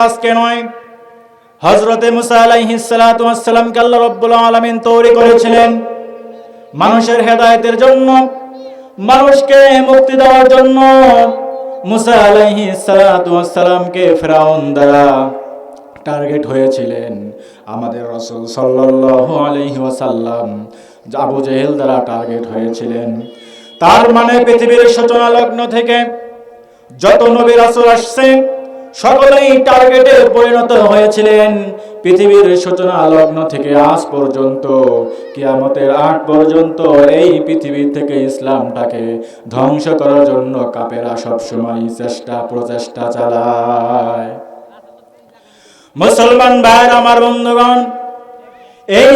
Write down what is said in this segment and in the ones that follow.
আজকে নয়, হযরতে মুসা আলাইহিস সালাতু ওয়াস সালামকে আল্লাহ রাব্বুল আলামিন তৈরি করেছিলেন মানুষের হেদায়েতের জন্য, মানুষকে মুক্তি দেওয়ার জন্য। মুসা আলাইহিস সালাতু ওয়াস সালামকে ফিরআউন দ্বারা টার্গেট হয়েছিলেন। আমাদের রাসূল সাল্লাল্লাহু আলাইহি ওয়াসাল্লাম আবু জেহেল দ্বারা টার্গেট হয়েছিলেন। তার মানে পৃথিবীর সূচনা লগ্ন থেকে যত নবী রাসূল আসছে সকলেই টার্গেটে পরিণত হয়েছিলেন। পৃথিবীর সূচনা লগ্ন থেকে আজ পর্যন্ত, কিয়ামতের আগ পর্যন্ত এই পৃথিবী থেকে ইসলামটাকে ধ্বংস করার জন্য কাফেররা সবসময় প্রচেষ্টা চালায়। মুসলমান ভাইরা আমার বন্ধুগণ, এই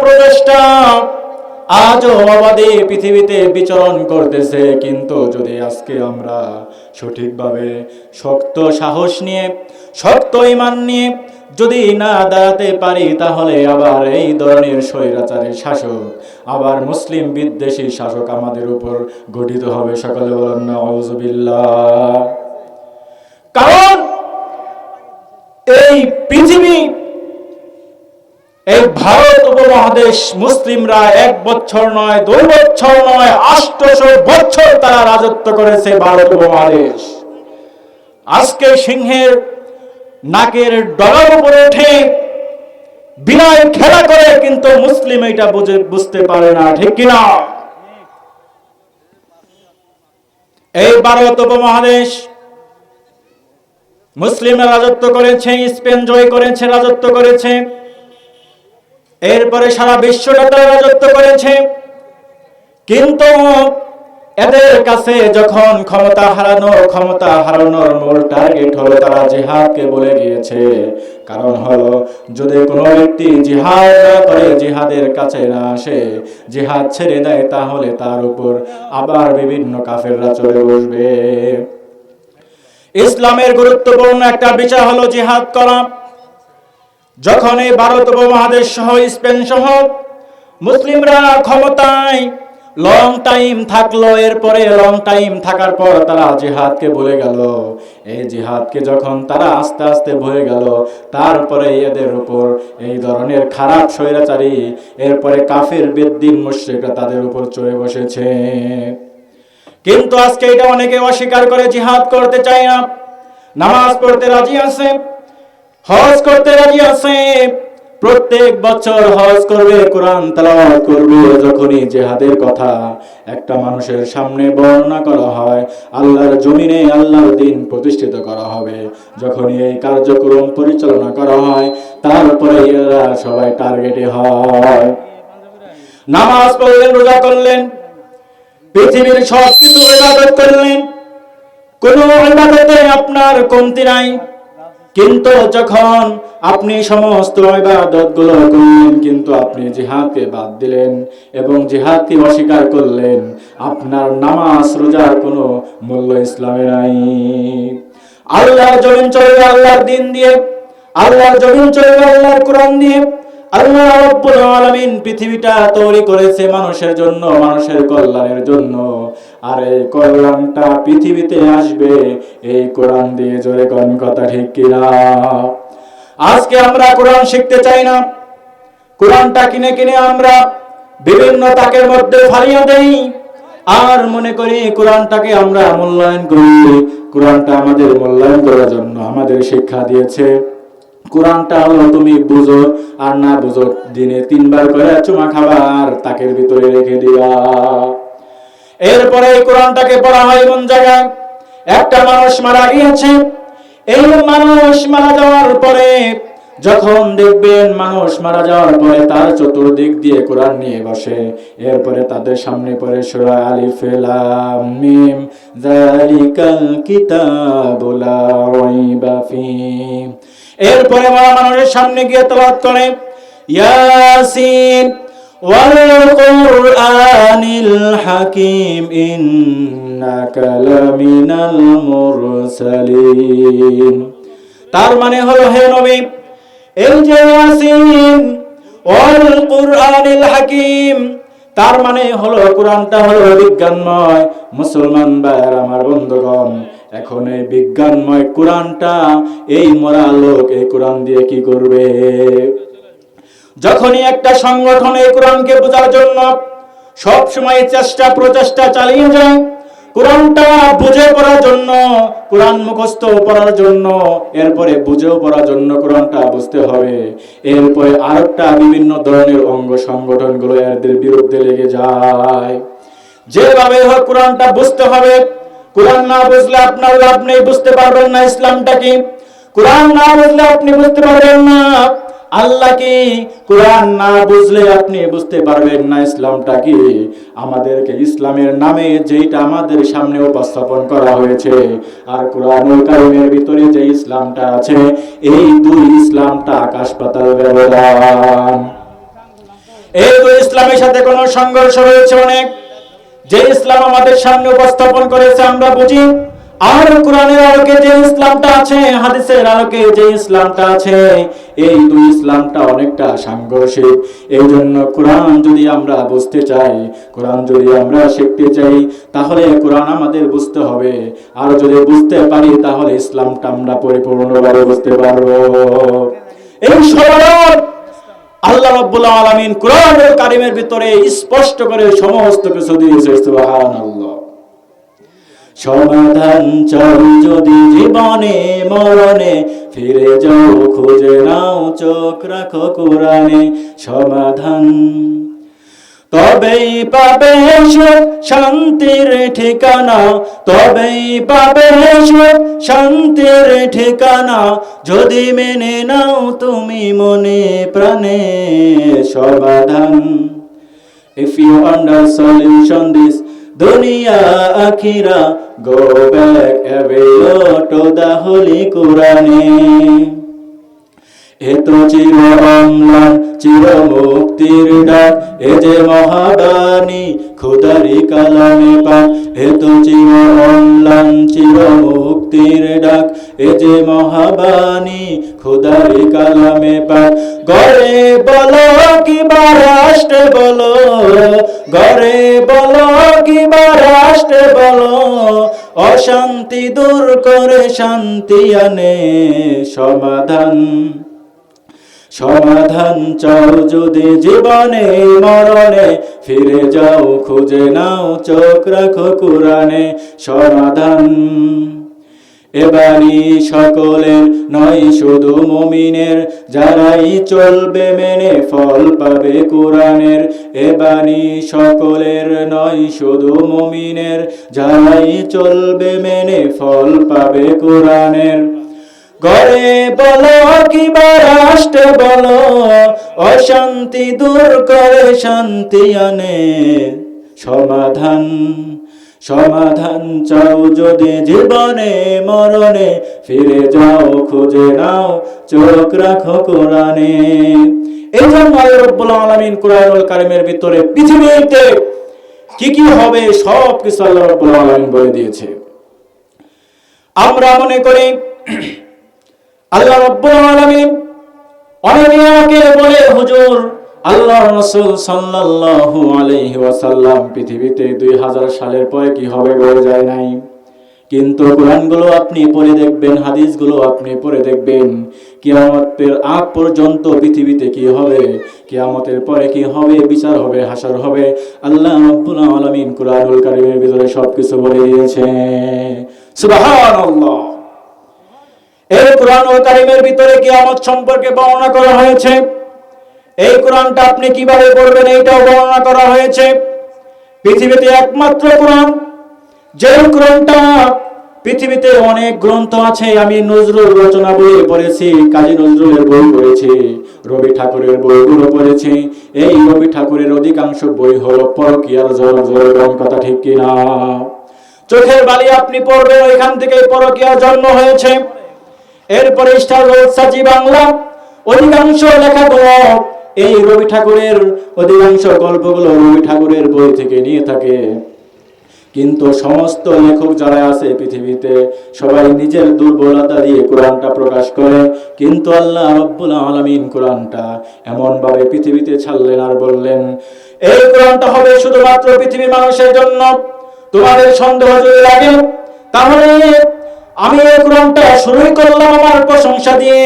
প্রচেষ্টা আজও অবাধে পৃথিবীতে বিচরণ করতেছে। কিন্তু যদি আজকে আমরা সঠিকভাবে শক্ত সাহস নিয়ে, শক্ত ঈমান নিয়ে যদি না দাঁড়াতে পারি, তাহলে আবার এই ধরনের স্বৈরাচারী শাসক, আবার মুসলিম বিদ্বেষী শাসক আমাদের উপর গঠিত হবে। সকলে বলেন নাউযুবিল্লাহ। কারণ এই পৃথিবী, এই ভারত উপমহাদেশ মুসলিমরা 1 বছর নয়, 2 বছর নয়, 800 বছর তারা রাজত্ব করেছে ভারত উপমহাদেশ। আজকে সিংহের নাকের ডগার উপরে উঠে বিনয় খেলা করে, কিন্তু মুসলিম এটা বুঝতে পারে না, ঠিক কিনা? এই ভারত উপমহাদেশ মুসলিমরা রাজত্ব করেছে, স্পেন জয় করেছে, রাজত্ব করেছে, এরপরে সারা বিশ্বটা তারা রাজত্ব করেছে। কিন্তু এদের কাছে যখন ক্ষমতা হারানোর মূল টার্গেট হলো, তারা জিহাদকে বলে গিয়েছে। কারণ হলো, যদি কোনো ব্যক্তি জিহাদ না করে, জিহাদের কাছে না আসে, জিহাদ ছেড়ে দেয়, তাহলে তার উপর আবার বিভিন্ন কাফেররা চলে বসবে। ইসলামের গুরুত্বপূর্ণ একটা বিষয় হলো জিহাদ করা। যখন এই ভারত উপমহাদেশ সহ স্পেন সহ মুসলিমরা ক্ষমতায় লং টাইম থাকলো, এরপরে লং টাইম থাকার পর তারা জিহাদকে ভুলে গেল। এই জিহাদকে যখন তারা আস্তে আস্তে ভুলে গেল, তারপরে এদের উপর এই ধরনের খারাপ স্বৈরাচারী, এরপরে কাফের বেদ্দিন মুশরিকরা তাদের উপর চড়ে বসেছে। কিন্তু আজকে এটা অনেকে অস্বীকার করে, জিহাদ করতে চায় না, নামাজ পড়তে রাজি আছে, হজ করতে রাজি আছে, প্রত্যেক বছর হজ করবে, কোরআন তেলাওয়াত করবে। যখনই জিহাদের কথা একটা মানুষের সামনে বর্ণনা করা হয়, আল্লাহর জমিনে আল্লাহর দ্বীন প্রতিষ্ঠিত করা হবে, যখনই এই কার্যক্রম পরিচালনা করা হয়, তারপরে এরা সবাই টার্গেটে হয়। নামাজ পড়লেন, রোজা করলেন, পৃথিবীর সব কিছু ইবাদত করলেন, কোন ইবাদতে আপনার কমতি নাই। কিন্তু যখন আপনি সমস্ত ইবাদতগুলো করলেন, কিন্তু আপনি জিহাদকে বাদ দিলেন এবং জিহাদকে অস্বীকার করলেন, আপনার নামাজ রোজার কোনো মূল্য ইসলামে নাই। আল্লাহর জমিন চলবে আল্লাহর দ্বীন দিয়ে, আল্লাহর জমিন চলবে আল্লাহর কোরআন দিয়ে। আল্লাহ রাব্বুল আলামিন পৃথিবীটা তৈরি করেছে মানুষের জন্য, মানুষের কল্যাণের জন্য। আর এই কল্যাণটা পৃথিবীতে আসবে এই কোরআন দিয়ে। জোরে কোন কথা ঠিক কিনা? আজকে আমরা কোরআন শিখতে চাই না, কোরআনটা কিনে কিনে আমরা বিভিন্ন তাকের মধ্যে ফালিয়ে দেই, আর মনে করি কোরআনটাকে আমরা মূল্যায়ন করি। কোরআনটা আমাদের মূল্যায়ন করার জন্য আমাদের শিক্ষা দিয়েছে। কোরআনটা হলো তুমি বুঝো আর না বুঝো, দিনে 3 বার করে চুমা খাবা আর তাকের ভিতরে রেখে দিবা। এরপরে এই কোরআনটাকে পড়া হয় কোন জায়গায়? একটা মানুষ মারা গিয়েছে, এই মানুষ মারা যাওয়ার পরে যখন দেখবেন মানুষ মারা যাওয়ার পরে তার চতুর্দিক দিয়ে কোরআন নিয়ে বসে, এরপরে তাদের সামনে পড়ে সূরা আলিফ লাম মিম যালিকাল কিতাবু লা রাইবা ফীহি। এরপরে মানুষের সামনে গিয়ে তেলাওয়াত করে ইয়াসিন ওয়াল কুরআনিল হাকিম ইন্নাকা লামিনাল মুরসালিন। তার মানে হলো, হে নবী, এই যে ইয়াসিন ওয়াল কুরআনিল হাকিম, তার মানে হলো কোরআনটা হলো বিজ্ঞানময়। মুসলমান ভাইরা আমার বন্ধুগণ, এখন এই বিজ্ঞানময় কোরআনটা এই মরা লোক এই কোরআন দিয়ে কি করবে? যখনই একটা সংগঠন এই কোরআনকে বোঝার জন্য সব সময় প্রচেষ্টা চালিয়ে যায় কোরআনটা বুঝে পড়ার জন্য, কোরআন মুখস্থ পড়ার জন্য, এরপরে বুঝেও পড়ার জন্য কোরআনটা বুঝতে হবে, এরপরে আরেকটা বিভিন্ন ধরনের অঙ্গ সংগঠনগুলো এদের বিরুদ্ধে লেগে যায়। যেভাবে হোক কোরআনটা বুঝতে হবে। কোরআন না বুঝলে আপনার লাভ নেই, বুঝতে পারবেন না ইসলামটা কি। কোরআন না বুঝলে আপনি বুঝতে পারবেন না আল্লাহ কি। কোরআন না বুঝলে আপনি বুঝতে পারবেন না ইসলামটা কি। আমাদেরকে ইসলামের নামে যেটা আমাদের সামনে উপস্থাপন করা হয়েছে আর কোরআনুল কারীমের ভিতরে যে ইসলামটা আছে, এই দুই ইসলামটা আকাশ পাতাল ব্যবধান। এই দুই ইসলামের সাথে কোনো সংঘর্ষ রয়েছে অনেক। যে ইসলাম আমাদের সামনে উপস্থাপন করেছে আমরা বুঝি, আর কোরআনের আলোকে যে ইসলামটা আছে, হাদিসের আলোকে যে ইসলামটা আছে, এই দুই ইসলামটা অনেকটা সাংঘর্ষিক। এই জন্য কোরআন যদি আমরা বুঝতে চাই, কোরআন যদি আমরা শিখতে চাই, তাহলে কোরআন আমাদের বুঝতে হবে। আর যদি বুঝতে পারি তাহলে ইসলামটা আমরা পরিপূর্ণভাবে বুঝতে পারবো। এই সরল আল্লাহ রাব্বুল আলামিন কোরআনুল কারীমের ভিতরে স্পষ্ট করে সমস্ত কিছু দিয়েছে। সুবহানাল্লাহ। সমাধান চাও যদি জীবনে মরণে, ফিরে যাও খুঁজে নাও চোখ রাখো কোরআনে। সমাধান তবেই পাবে সুখ শান্তির ঠিকানা, তবেই পাবে সুখ শান্তির ঠিকানা, যদি মেনে নাও তুমি মনে প্রাণে। সমাধান if you under solution this দুনিয়া আখিরা, go back every to the holy কোরআনে। এত চির অম্লান চির মুক্তির ডাক, এ যে মহাবাণী খোদারি কালামে পাক। এত চির অম্লান চির মুক্তির ডাক, এ যে মহাবাণী খোদারি কালামে পাক। গরে বলো কিবা রাষ্ট্রে বলো, গরে বলো কিবা রাষ্ট্রে বলো, অশান্তি দূর করে শান্তি আনে। সমাধান সমাধান চাও যদি জীবনে মরণে, ফিরে যাও খুঁজে নাও চোখ রাখো কোরআনে। সমাধান এবারই সকলের নয় শুধু মুমিনের, যারাই চলবে মেনে ফল পাবে কোরআনের। এবারই সকলের নয় শুধু মুমিনের, যারাই চলবে মেনে ফল পাবে কোরআনের। গরে বলো কিবা রাষ্ট্রে বলো, অশান্তি দূর করে শান্তি আনে। সমাধান সমাধান চাও যদি জীবনে মরণে, ফিরে যাও খুঁজে নাও চোখ রাখো কোরআনে। এই জন্য আল্লাহ রাব্বুল আলামিন কোরআনুল কারীমের ভিতরে পৃথিবীতে কি কি হবে সব কিছু আল্লাহ রাব্বুল আলামিন বলে দিয়েছে। আমরা মনে করি আল্লাহ রাব্বুল আলামিন অনেকে আমাকে বলে, হুজুর আল্লাহর রাসূল সাল্লাল্লাহু আলাইহি ওয়াসাল্লাম পৃথিবীতে 2000 সালের পরে কি হবে বলে যায় নাই। কিন্তু কোরআনগুলো আপনি পড়ে দেখবেন, হাদিসগুলো আপনি পড়ে দেখবেন, কিয়ামতের আগ পর্যন্ত পৃথিবীতে কি হবে, কিয়ামতের পরে কি হবে, বিচার হবে, হাসর হবে, আল্লাহ রাব্বুল আলামিন কোরআনুল কারীমের ভিতরে সবকিছু বলে দিয়েছে। সুবহানাল্লাহ। এই কোরআনুল কারীমের ভিতরে কিয়ামত সম্পর্কে বর্ণনা করা হয়েছে। এই কোরআনটা আপনি কিভাবে পড়বেন এইটাও বর্ণনা করা হয়েছে। পৃথিবীতে একমাত্র কোরআন, যে কোরআনটা পৃথিবীতে অনেক গ্রন্থ আছে। আমি নজরুল রচনা বই পড়েছি, কাজী নজরুলের বই পড়েছি, রবি ঠাকুরের বইগুলো পড়েছি। এই রবি ঠাকুরের অধিকাংশ বই হলো পরকীয়ার জড়, কথা ঠিক কিনা? চোখের বালি আপনি পড়বেন, ওইখান থেকে পরকীয়ার জন্ম হয়েছে। এরপরে স্টার সাজি বাংলা, অধিকাংশ লেখাগুলো এই রবি ঠাকুরের, অধিকাংশ গল্পগুলো রবি ঠাকুরের বই থেকে নিয়ে থাকে। কিন্তু সমস্ত লেখক যারা আছে পৃথিবীতে সবাই নিজের দুর্বলতা দিয়ে কোরআনটা প্রকাশ করে। কিন্তু আল্লাহ রাব্বুল আলামিন কোরআনটা এমন ভাবে পৃথিবীতে ছাড়লেন আর বললেন, এই কোরআনটা হবে শুধুমাত্র পৃথিবীর মানুষের জন্য। তোমাদের সন্দেহ যদি লাগে তাহলে আমি এই কোরআনটা শুরুই করলাম আমার প্রশংসা দিয়ে।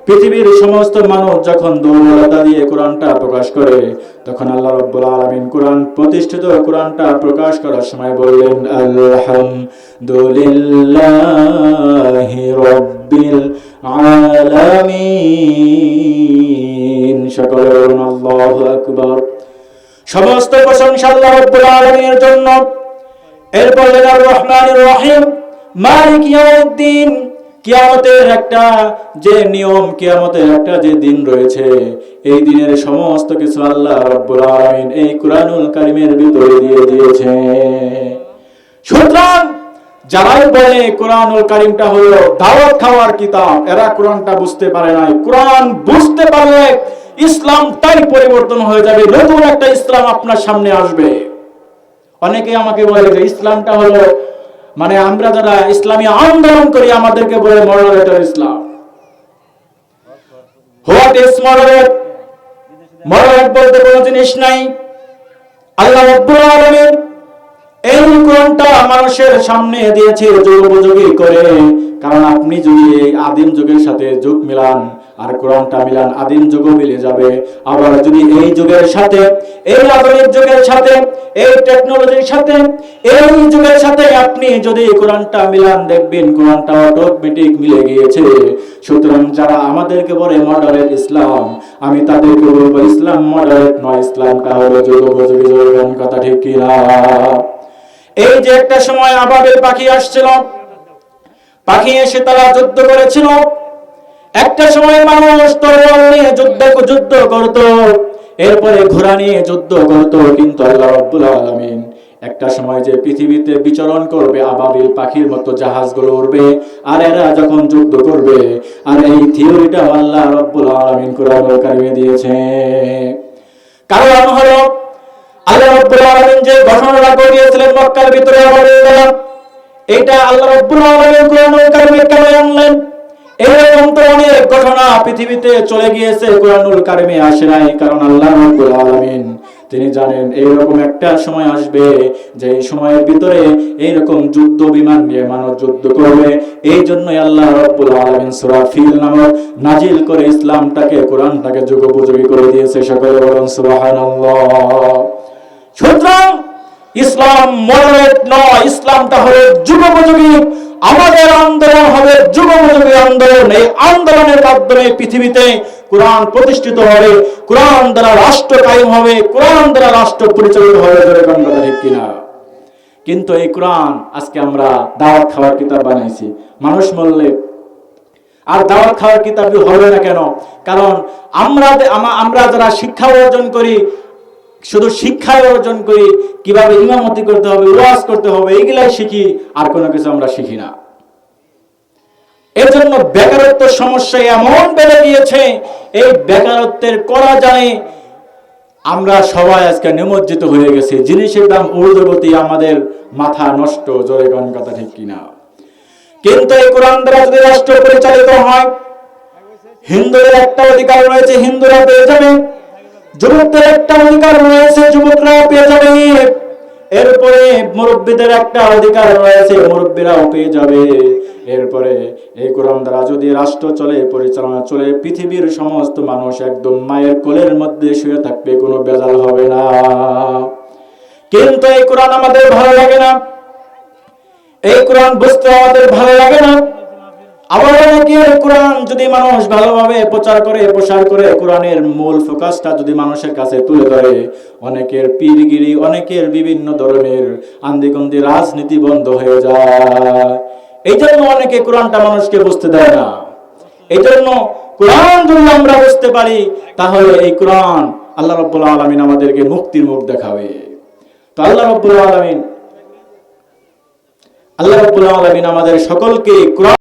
পৃথিবীর সমস্ত মানুষ যখন দুর্বলতা দিয়ে কোরআনটা প্রকাশ করে, তখন আল্লাহ রাব্বুল আলামিন কোরআন প্রতিষ্ঠিত কোরআনটা প্রকাশ করার সময় বললেন আলহামদুলিল্লাহি রাব্বিল আলামিন। সকলে বলুন আল্লাহু আকবার। সমস্ত প্রশংসা আল্লাহ রাব্বুল আলামিনের জন্য। এরপর আর রহমানির রহিম মালিক ইয়াউমিদ্দিন। কিয়ামতের একটা যে নিয়ম, কিয়ামতের একটা যে দিন রয়েছে, এই দিনের সমস্ত কিছু আল্লাহ রাব্বুল আলামিন এই কুরআনুল কারীমের ভিতরে দিয়ে দিয়েছে। সুতরাং যারাই বলে কুরআনুল কারীমটা হলো দাওয়াত খাওয়ার কিতাব, এরা কোরআনটা বুঝতে পারে নাই। কোরআন বুঝতে পারলে ইসলামটাই পরিবর্তন হয়ে যাবে, নতুন একটা ইসলাম আপনার সামনে আসবে। অনেকে আমাকে বলে যে ইসলামটা হলো, মানে আমরা যারা ইসলামী আন্দোলন করি আমাদেরকে বলে moderator Islam. What is moderate? Moderate বলতে কোনো জিনিস নাই। আল্লাহ রাব্বুল আলামিন এই কোরআনটা মানুষের সামনে দিয়েছে যুগোপযোগী করে। কারণ আপনি যদি এই আদিম যুগের সাথে যুগ মিলান আর কোরআনটা মিলান, আদিম যুগও মিলে যাবে। আবার যদি এই যুগের সাথে, এই আধুনিক যুগের সাথে, এই টেকনোলজির সাথে, এই যুগের সাথে আপনি যদি কোরআনটা মিলান, দেখবেন কোরআনটা অটোমেটিক মিলে গিয়েছে। সুতরাং যারা আমাদেরকে বলে মডারেট ইসলাম, আমি তাদেরকে বলবো ইসলাম মডারেট নয়, ইসলামটা হলো যুগোপযোগী। কথা ঠিক কিনা? এই যে একটা সময় আবাবিল পাখি আসছিল, পাখি এসে তারা যুদ্ধ করেছিল। একটা সময় মানুষ তরোয়াল নিয়ে যুদ্ধ করত, এরপরে ঘোড়া নিয়ে যুদ্ধ করত। কিন্তু আল্লাহ রাব্বুল আলামিন একটা সময় যে পৃথিবীতে বিচরণ করবে আবাবিল পাখির মতো জাহাজগুলো উড়বে, আর এরা যখন যুদ্ধ করবে। আর এই থিওরিটা আল্লাহ রাব্বুল আলামিন কোরআনুল কারীমে দিয়েছে। কারণ হলো আল্লাহ রাব্বুল আলামিন যে ঘটনাটা ঘটিয়েছিলেন মক্কার ভিতরে আবাবিল, এটা আল্লাহ রাব্বুল আলামিন কোরআনুল কারীমে কেন আনলেন? এরকম তো অনেক ঘটনা পৃথিবীতে চলে গিয়েছে, কোরআনুল কারীমে আসে নাই। কারণ আল্লাহ রাব্বুল আলামিন তিনি জানেন এইরকম একটা সময় আসবে, যে এই সময়ের ভিতরে এইরকম যুদ্ধ বিমান নিয়ে মানুষ যুদ্ধ করবে। এই জন্যই আল্লাহ রাব্বুল আলামিন সূরা ফিল নামক নাজিল করে ইসলামটাকে, কোরআনটাকে যুগোপযোগী করে দিয়েছে। সকলে বলুন সুবহানাল্লাহ। সুতরাং ইসলাম মডারেট নয়, ইসলামটা হলো যুগোপযোগী। আমাদের আন্দোলন হবে যুগোপযোগী আন্দোলন। এই আন্দোলনের মাধ্যমে পৃথিবীতে কোরআন প্রতিষ্ঠিত হবে, কোরআন দ্বারা রাষ্ট্র কায়েম হবে, কোরআন দ্বারা রাষ্ট্র পরিচালিত হবে। কথা ঠিক কিনা? কিন্তু এই কোরআন আজকে আমরা দাওয়াত খাওয়ার কিতাব বানাইছি। মানুষ বললে আর দাওয়াত খাওয়ার কিতাবই হবে না কেন? কারণ আমরা যারা শিক্ষা অর্জন করি, শুধু শিক্ষায় অর্জন করি, কিভাবে ইমামতি করতে হবে, ওয়াজ করতে হবে, এগুলাই শিখি, আর কোনো কিছু আমরা শিখি না। এর জন্য বেকারত্ব সমস্যা এমন বেড়ে গিয়েছে, এই বেকারত্বের করা জানে আমরা সবাই আজকে নিমজ্জিত হয়ে গেছি। জিনিসের দাম ঊর্ধ্বগতি, আমাদের মাথা নষ্ট। জোরে গান কথা ঠিক কিনা? কিন্তু এই কোরআন দ্বারা যদি রাষ্ট্র পরিচালিত হয়, হিন্দুদের একটা অধিকার রয়েছে, হিন্দুরা পেয়ে যাবে। যুবকদের একটা অধিকার রয়েছে, যুবকরা পেয়ে যাবে। এরপরে মুরব্বীদের একটা অধিকার রয়েছে, মুরব্বীরাও পেয়ে যাবে। এরপরে এই কোরআন দ্বারা যদি রাষ্ট্র চলে, পরিচালনা চলে, পৃথিবীর সমস্ত মানুষ একদম মায়ের কোলের মধ্যে শুয়ে থাকবে, কোনো বেজাল হবে না। কিন্তু এই কোরআন আমাদের ভালো লাগে না, এই কোরআন বুঝতে আমাদের ভালো লাগে না। আবার অনেকের কোরআন যদি মানুষ ভালোভাবে প্রচার করে, প্রসার করে, কোরআনের মূল ফোকাসটা যদি মানুষের কাছে তুলে ধরে, অনেকের পীরগিরি, অনেকের বিভিন্ন ধরনের আন্দিগন্দি রাজনীতি বন্ধ হয়ে যায়। এই জন্য অনেকে কোরআনটা মানুষকে বুঝতে দেয় না। এই জন্য কোরআন যদি আমরা বুঝতে পারি, তাহলে এই কোরআন আল্লাহ রাব্বুল আলামিন আমাদেরকে মুক্তির মুখ দেখাবে। তো আল্লাহ রাব্বুল আলামিন আমাদের সকলকে কোরআন